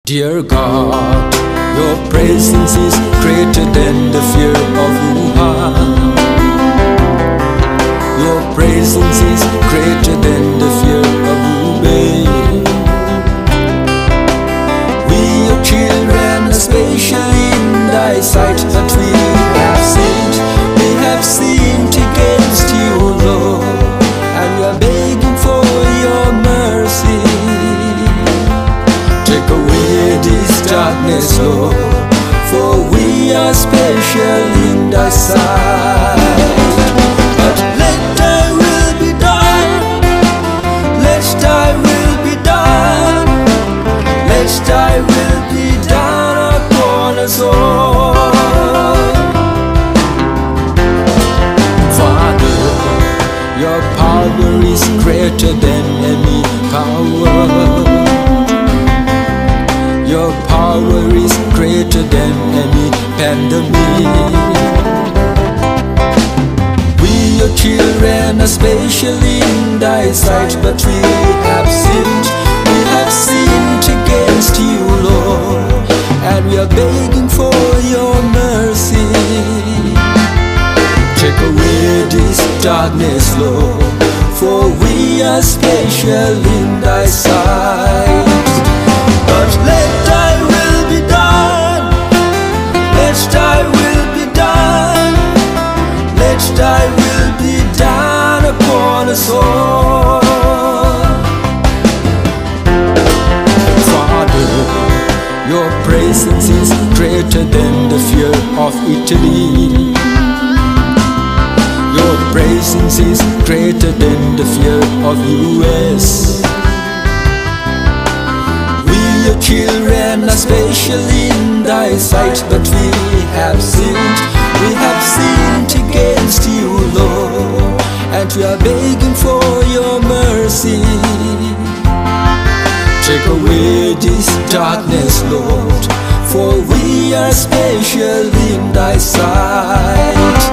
Dear God, your presence is greater than the fear of Wuhan. Your presence is greater than the fear of Hubei. We, your children, are special in thy sight, but we have sinned against you, Lord, and we are begging for your mercy. Take away this darkness, Lord, for we are special in thy sight. But let thy will be done, let thy will be done, let thy will be done upon us all. Father, your power is greater than any power. Your power is greater than any pandemic. We, your children, are special in thy sight, but we have sinned against you, Lord, and we are begging for your mercy. Take away this darkness, Lord, for we are special in thy sight. But let thy will be done, let thy will be done, let thy will be done upon us all. Father, your presence is greater than the fear of Italy. Your presence is greater than the fear of US. Your children are special in thy sight, but we have sinned against you, Lord, and we are begging for your mercy. Take away this darkness, Lord, for we are special in thy sight.